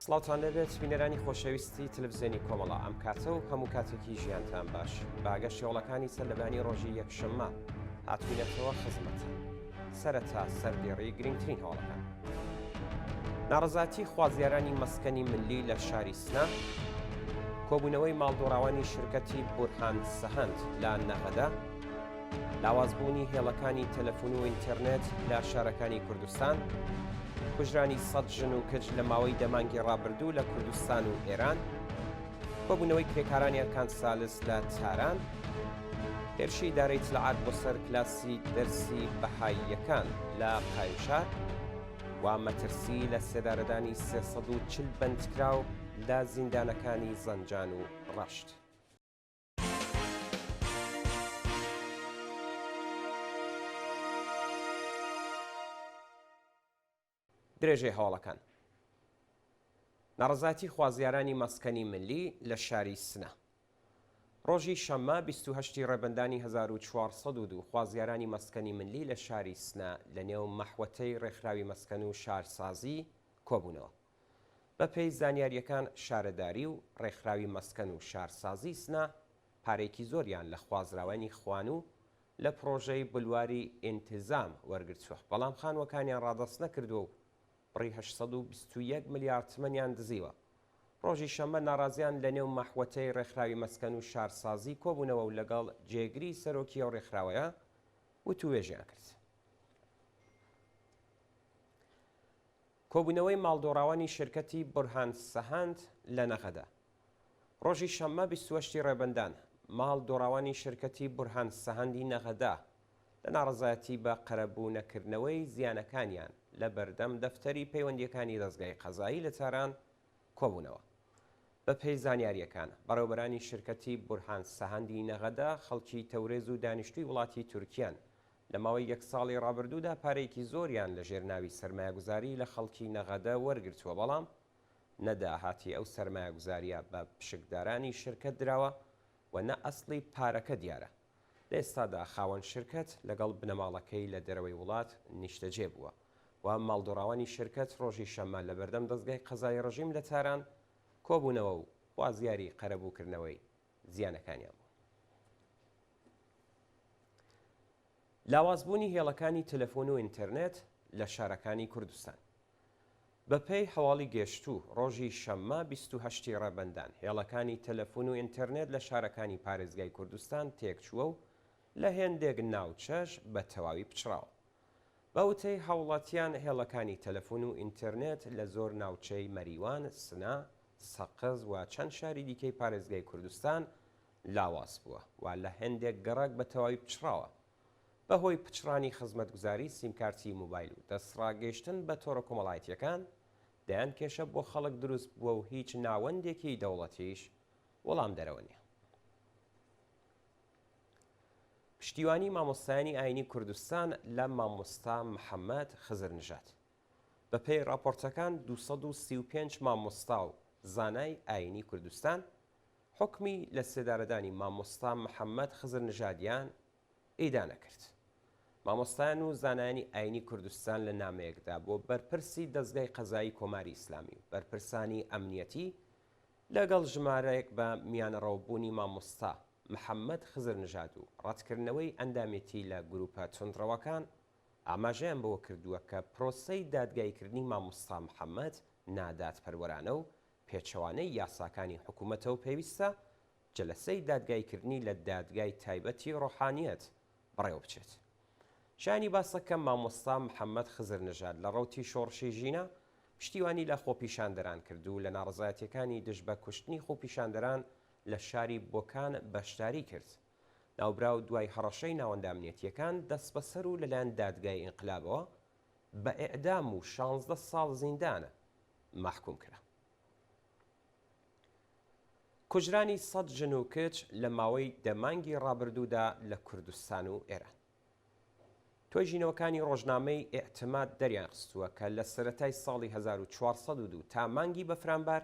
سڵاوتان لەبێت بینەرانی خۆشەویستی تلڤیزیۆنی کۆمەڵا ئەم کاتە و هەموو کاتێکی ژیانتان باش. باگەشت شێوەڵەکانی سەرلەبانی ڕۆژی یەکشەممە هاتوینەتەوە خزمەتە. سەرەتا سەردێڕی گرنگترین هەوڵەکان. ناڕەزاتی خوازیارانی مەسکەنی ملی لە شاری سنە، کۆبوونەوەی ماڵدۆڕاوانی شرکەتی بورهان سەهەند لە نەغەدا، لاوازبوونی هێڵەکانی تەلەفۆن و ئینتەرنێت لە شارەکانی کوردستان، کوژرانی 100 ژن و کچ لە ماوەی دەمانگی ڕابردوو لە کوردستان و ئێران، کۆبوونەوەی کرێکارانی ئەرکان سالس لە تاران، هێرشی ئیدارەی ئیتلاعات بۆ سەر کلاسی دەرسی بەهاییەکان لە قایمشار، و مەترسی لە سێدارەدانی 340 بەندکراو لە زیندانەکانی زەنجان و ڕەشت. درێژەی هەوڵەکان. ناڕەزاتی خوازیارانی مەسکەنی ملی لە شاری سنە. ڕۆژی شەممە 28 ڕێبەندانی 1402 خوازیارانی مەسکەنی ملی لە شاری سنە لە نێو مەحوەتەی ڕێکخراوی مەسکەن و شارسازی کۆبوونەوە. بە پێی زانیاریەکان، شارەداری و ڕێکخراوی مەسکەن و شارسازی سنە پارێکی زۆریان لە خوازراوانی خوان و لە پرۆژەی بلواری ئینتیزام وەرگرتووە، بەڵام خانووەکانیان ڕادەست نەکردووە و بڕی 821 ملیارد تمەنیان دزیوە. ڕۆژی شەممە ناڕازیان لە نێو مەحوەتەی ڕێکخراوی مەسکەن و شارسازی کۆبوونەوە و لەگەڵ جێگری سەرۆکی ئەو ڕێکخراوەیە وتوێژیان کرد. کۆبوونەوەی ماڵدۆڕاوانی شرکەتی بورهان سەهەند لە نەغەدا. ڕۆژی شەممە 28 ڕێبەندان ماڵدۆڕاوانی شرکەتی بورهان سەهەندی نەغەدا لە ناڕەزایەتی بە قەرەبوونەکردنەوەی زیانەکانیان لە بەردەم دەفتەری پەیوەندیەکانی دەستگای قەزایی لە تاران کۆبوونەوە. بە پێی زانیاریەکان، بەڕێوەبەرانی شرکەتی بورهان سەهەندی نەغەدا خەڵکی تەورێز و دانیشتووی وڵاتی تورکیان لە ماوەی یەک ساڵی ڕابردوودا پارێکی زۆریان لە ژێرناوی سەرمایەگوزاری لە خەڵکی نەغەدە وەرگرتووە، بەڵام نەداهاتی ئەو سەرمایەگوزاریە بە پشکدارانی شرکەت دراوە و نە ئەسڵی پارەکە دیارە. لە ئێستادا خاوەن شرکەت لەگەڵ بنەماڵەکەی لە دەرەوەی وڵات نیشتەجێ بووە و ماڵدۆڕاوانی شرکەت ڕۆژی شەممە لە بەردەم دەستگای قەزای ڕژیم لە تاران کۆبوونەوە و خوازیاری قەرەبووکردنەوەی زیانەکانیان بوو. لاوازبوونی هێڵەکانی تەلەفۆن و ئینتەرنێت لە شارەکانی کوردستان. بە پێی هەواڵی گەشتوو ڕۆژی شەممە 28 ڕێبەندان هێڵەکانی تەلەفۆن و ئینتەرنێت لە شارەکانی پارێزگای کوردستان تێکچووە و لە هێندێک ناوچەش بە تەواوی پچراوە. بەوتەی هاوڵاتیان، هێڵەکانی تەلەفۆن و ئینتەرنێت لە زۆر ناوچەی مەریوان، سنە، سەقز و چەند شاری دیکەی پارێزگای کوردستان لاواز بووە و لە هێندێک گەڕک بە تەواوی پچراوە. بەهۆی پچڕانی خزمەتگوزاری سیمکارتی موبایل و دەستڕاگەیشتن بە تۆڕە کۆمەڵایەتیەکان دەیان کێشە بۆ خەڵک دروست بووە و هیچ ناوەندێکی دەوڵەتیش وەڵام دەرەوە نییە. پشتیوانی مامۆستایانی ئاینی کوردستان لە مامۆستا محەممەد خزرنژاد. بە پێی راپۆرتەکان 235 مامۆستا و زانای ئاینی کوردستان حکمی لە سێدارەدانی مامۆستا محەممەد خزرنژادیان ئیدانە کرد. مامۆستایان و زانایانی ئاینی کوردستان لە نامەیەکدا بۆ بەرپرسی دەستگای قەزایی کۆماری ئیسلامی و بەرپرسانی ئەمنیەتی لەگەڵ ژمارەیەک بە میانەڕەوبوونی مامۆستا محەممەد خزرنژاد و ڕەتکردنەوەی ئەندامێتی لە گروپە تونندڕەوەکان ئاماژەیان بەوە کردووە کە پرۆسەی دادگایکردنی مامۆستا محەممەد نادادپەروەرانە و پێچەوانەی یاساکانی حکوومەتەوە پێویستە جەلسەی دادگایکردنی لە دادگای تایبەتی ڕۆحانیەت بڕێوە بچێت. شانی باسەکە مامۆستا محەممەد خزرنژاد لە ڕەوتی شۆڕشی ژینە پشتیوانی لە خۆپیشاندەران کرد و لە ناڕزایەتیەکانی دژ بە کوشتنی خۆپیشاندەران لە شاری بۆکان بەشداری کرد. ناوبراو دوای هەڕەشەی ناوەندامنیەتیەکان دەست بەسەر و لەلایەن دادگای ئینقلابەوە بە ئێعدام و 16 ساڵ زیندانە مەحکوم کرا. کوژرانی 100 ژن و کچ لە ماوەی دەمانگی ڕابردوودا لە کوردستان و ئێران. تۆی ژینەوەکانی ڕۆژنامەی ئێعتماد دەریان خستووە کە لە سەرەتای ساڵی 1402 تا مانگی بەفرامبار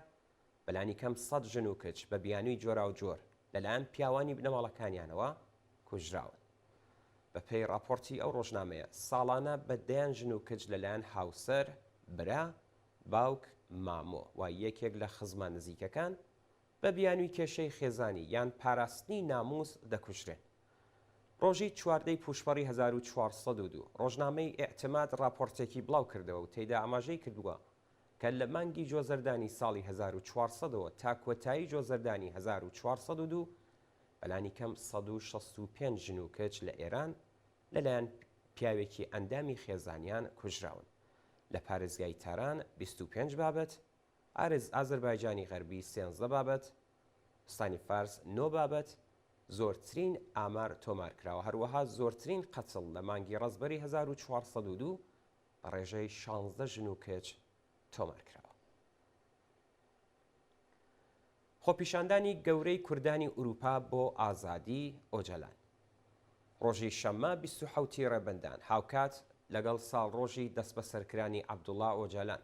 بەلانی کەم 100 ژن و کچ بە بیانووی جۆرا و جۆر لەلایەن پیاوانی بنەماڵەکانیانەوە کوژراون. بە پێی راپۆرتی ئەو ڕۆژنامەیە، ساڵانە بە دەیان ژن و کچ لەلایەن هاوسەر، برا، باوک، مامۆ و یەکێک لە خزمان نزیکەکان بە بیانووی کێشەی خێزانی یان پاراستنی ناموس دەکوژرێن. ڕۆژی چواردەی پوشپەڕی 1402 ڕۆژنامەی ئێعتماد راپۆرتێکی بڵاو کردەوە و تێیدا ئاماژەی کردووە کە لە مانگی جۆزەردانی ساڵی 1400ەوە تا کۆتایی جۆزەردانی 1402 بەلانی کەم 165 ژن و کەچ لە ئێران لەلایەن پیاوێکی ئەندامی خێزانیان کوژراون. لە پارێزگای تاران 25 بابەت، ئازەربایجانی غەربی 13 بابەت، ستانی فارس 9 بابەت، زۆرترین ئامار تۆمارکراوە. هەروەها زۆرترین قەچڵ لە مانگی ڕەزبەری 1402 بە ڕێژەی 16 ژن و کەچ تۆمارکراوە. خۆپیشاندانی گەورەی کوردانی ئوروپا بۆ ئازادی ئۆجەلان. ڕۆژی شەممە 27 ڕێبەندان هاوکات لەگەڵ ساڵڕۆژی دەست بە سەرکرانی عەبدوڵڵا ئۆجەلان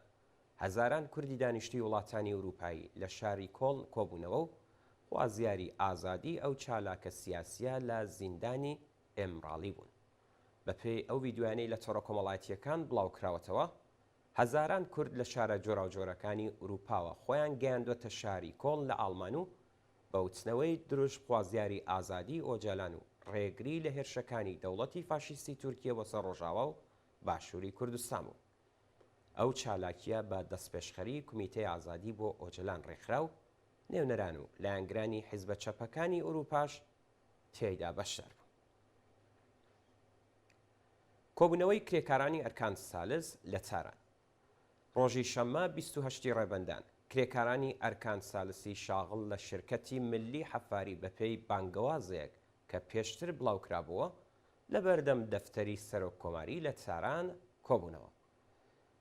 هەزاران کوردی دانیشتووی وڵاتانی ئوروپایی لە شاری کۆڵن کۆبوونەوە و خوازیاری ئازادی ئەو چالاکە سیاسیە لە زیندانی ئێمڕاڵی بوون. بەپێی ئەو ڤیدیوانەی لە تۆڕە کۆمەڵایەتیەکان بڵاوکراوەتەوە، هەزاران کورد لە شارە جۆراوجۆرەکانی ئوروپاوە خۆیان گەیاندوەتە شاری کۆڵن لە ئاڵمان و بە وتنەوەی دروش خوازیاری ئازادی ئۆجەلان و ڕێگری لە هێرشەکانی دەوڵەتی فاشیستی تورکیە بۆسەر ڕۆژاوا و باشووری کوردستان بوو. ئەو چالاکیە بە دەستپێشخەری کومیتەی ئازادی بۆ ئۆجەلان ڕێکخرا و نێونەران و لایەنگرانی حیزبە چەپەکانی ئوروپاش تێیدا بەشدار بوو. کۆبوونەوەی کرێکارانی ئەرکان سالس لە تاران. ڕۆژی شەممە 28 ڕێبەندان کرێکارانی ئەرکان سالسی شاغڵ لە شرکەتی ملی حەفاری بەپێی بانگەوازێک کە پێشتر بڵاوکرابووە لە بەردەم دەفتەری سەرۆک کۆماری لە تاران کۆبوونەوە.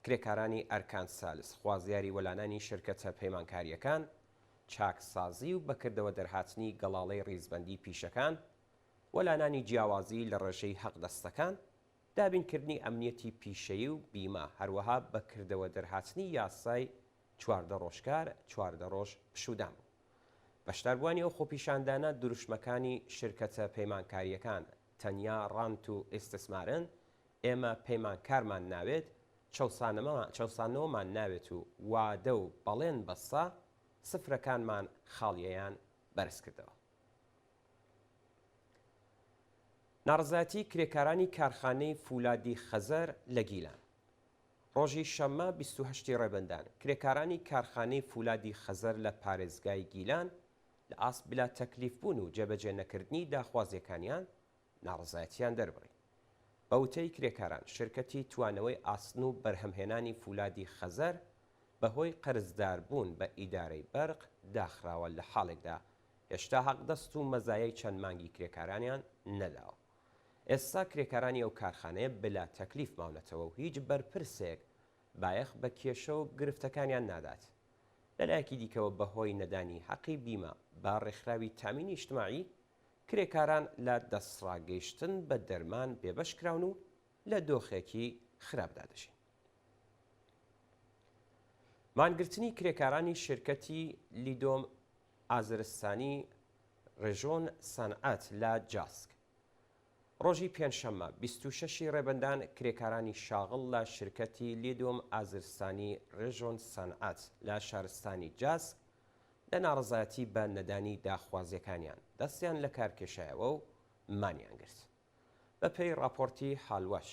کرێکارانی ئەرکان سالس خوازیاری وەلانانی شرکەتە پەیمانکاریەکان، چاکسازی و بەکردەوە دەرهاتنی گەڵاڵەی ڕیزبەندی پیشەکان، وەلانانی جیاوازی لە ڕێژەی حەقدەستەکان، دابینکردنی ئەمنیەتی پیشەیی و بیمە، هەروەها بەکردەوە دەرهاتنی یاسای 14 ڕۆژکار 14 ڕۆژ پشودان بوو. بەشداربووانی ئەو خۆپیشاندانە دروشمەکانی شرکەتە پەیمانکاریەکان تەنیا ڕانت و ئێستسمارن، ئێمە پەیمانکارمان ناوێت، چەوسانەوەمان ناوێت و وادە و بەڵێن بەسا سفرەکانمان خاڵیەیان بەرز کردەوە. ناڕزایەتی کرێکارانی کارخانەی فولادی خەزەر لە گیلان. ڕۆژی شەممە 28 ڕێبەندان کرێکارانی کارخانەی فولادی خەزەر لە پارێزگای گیلان لە ئاسپ بلا تەکلیف بوون و جێبەجێ نەکردنی داخوازیەکانیان ناڕزایەتیان دەربڕی. بەوتەی کرێکاران شرکەتی توانەوەی ئاسن و بەرهەمهێنانی فولادی خەزەر بەهۆی قەرزداربوون بە ئیدارەی بەرق داخراوە لە حاڵێکدا هێشتا حەقدەست و مەزایای چەند مانگی کرێکارانیان نەداوە. ئێستا کرێکارانی ئەو کارخانەیە بلا تەکلیف ماونەتەوە و هیچ بەرپرسێک بایەخ بە کێشە و گرفتەکانیان نادات. لەلایەکی دیکەوە بەهۆی نەدانی حەقی بیمە با ڕێکخراوی تامینی اجتماعی کرێکاران لە دەستڕاگەیشتن بە دەرمان بێبەشکراون و لە دۆخێکی خراپدا دەژین. مانگرتنی کرێکارانی شرکەتی لیدۆم ئازرستانی ڕێژۆن سەنعەت لە جاسک. ڕۆژی پێنجشەممە 26 ڕێبەندان کرێکارانی شاغڵ لە شرکەتی لیدۆم ئازرستانی ڕێژۆن سەنعەت لە شارستانی جاسک لە ناڕزایەتی بە نەدانی داخوازیەکانیان دەستیان لە کارکێشایەوە و مانیان گرت. بەپێی راپۆرتی حالوەش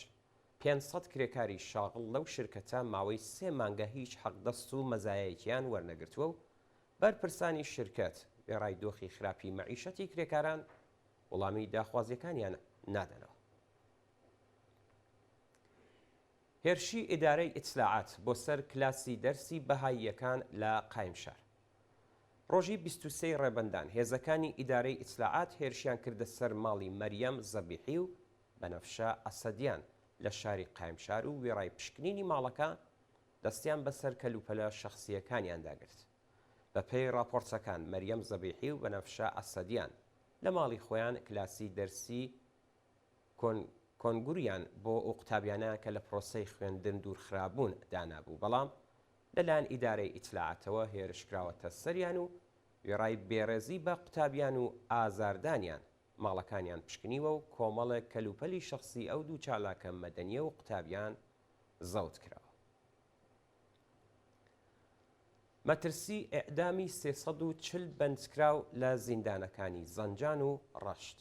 500 کرێکاری شاغڵ لەو شرکەتە ماوەی 3 مانگە هیچ حەقدەست و مەزایەکیان وەرنەگرتووە و بەرپرسانی شرکەت بێڕای دۆخی خراپی مەعیشەتی کرێکاران وەڵامی داخوازیەکانیان نادەنەوە. هێرشی ئیدارەی ئیتلاعات بۆ سەر کلاسی دەرسی بەهاییەکان لە قایمشار. ڕۆژی 23 ڕێبەندان هێزەکانی ئیدارەی ئیتلاعات هێرشیان کردە سەر ماڵی مەریەم زەبیحی و بەنەفشە ئەسەدیان لە شاری قایمشار و وێڕای پشکنینی ماڵەکە دەستیان بەسەر کەلوپەلە شەخسیەکانیاندا گرت. بەپێی راپۆرتەکان مەریەم زەبیحی و بەنەفشە ئەسەدیان لە ماڵی خۆیان کلاسی دەرسی کۆنگوریان بۆ ئەو قوتابیانە کە لە پرۆسەی خوێندن دوورخرابوون دانابوو، بەڵام لەلایەن ئیدارەی ئیتلاعاتەوە هێرشکراوەتە سەریان و وێڕای بێڕێزی بە قوتابیان و ئازاردانیان ماڵەکانیان پشکنیوە و کۆمەڵێک کەلوپەلی شەخسی ئەو دوو چالاکە مەدەنیە و قوتابیان زەوت کراوە. مەترسی ئێعدامی 340 بەندکراو لە زیندانەکانی زەنجان و ڕەشت.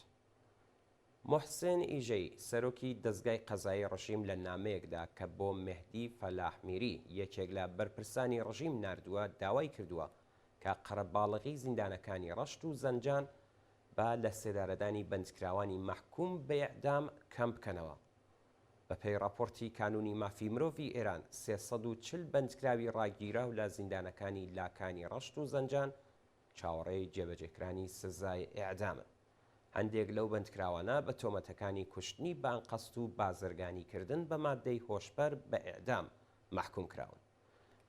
محسن ئیژەی سەرۆکی دەستگای قەزایی ڕژیم لە نامەیەکدا کە بۆ مهدی فەلاحمیری یەکێک لە بەرپرسانی ڕژیم نردووە داوای کردووە کە قەرەباڵغی زیندانەکانی ڕەشت و زەنجان با لە سێدارەدانی بەندکراوانی مەحکوم بە ئێعدام کەم بکەنەوە. بەپێی راپۆرتی کانونی مافی مرۆڤی ئێران 340 بەندکراوی ڕاگیرا و لە زیندانەکانی لاکانی ڕەشت و زەنجان چاوەڕێی جێبەجێکرانی سزای ئێعدامن. هەندێک لەو بەندکراوانە بە تۆمەتەکانی کوشتنی بانقەست و بازرگانیکردن بە مادەی هۆشبەر بە ئێعدام محکوم کراون.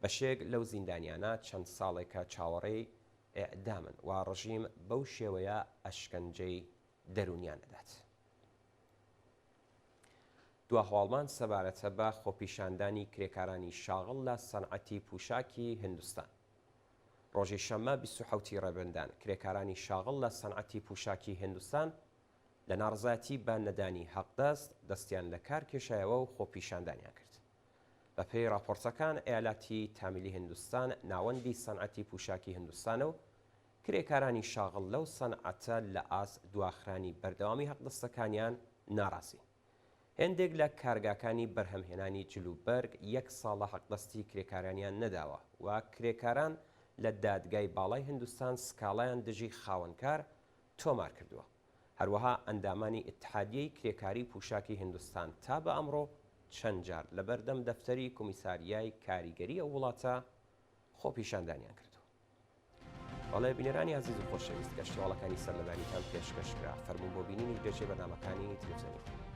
بەشێک لەو زیندانیانە چەند ساڵێکە چاوەڕێی ئێعدامن و ڕژیم بەو شێوەیە ئەشکەنجەی دەرونیان دەدات. دواهواڵمان سەبارەتە بە خۆپیشاندانی کرێکارانی شاغڵ لە سەنعەتی پوشاکی هندستان. ڕۆژی شەممە 27 ڕێبندان کرێکارانی شاغڵ لە سەنعەتی پوشاکی هندستان لە ناڕزایەتی بە نەدانی حەقدەست دەستیان لە کار کێشایەوە و خۆپیشاندانیان کرد. بەپێی راپۆرتەکان ئەیالاتی تامیلی هندستان ناوەندی سەنعەتی پوشاکی هندستانە و کرێکارانی شاغڵ لەو سەنعەتە لە ئاس دواخرانی بەردەوامی حەقدەستەکانیان ناڕازی. هێندێک لە کارگاکانی بەرهەمهێنانی جلوبەرگ 1 ساڵە حەقدەستی کرێکارانیان نەداوە و کرێکاران لە دادگای باڵای هندستان سکاڵایان دژی خاوەنکار تۆمار کردووە. هەروەها ئەندامانی ئیتحادیەی کرێکاری پوشاکی هندستان تا بە ئەمڕۆ چەند جار لە بەردەم دەفتەری کۆمیساریای کاریگەری ئەو وڵاتە خۆپیشاندانیان کردووە. بەڵێ بینەرانی عزیز و خۆشەویست گەشتیواڵەکانی سەرلەمانیتان پێشکەشکرا. فەرموون بۆ بینینی گەشەی بەرنامەکانی تلڤیزیۆنی.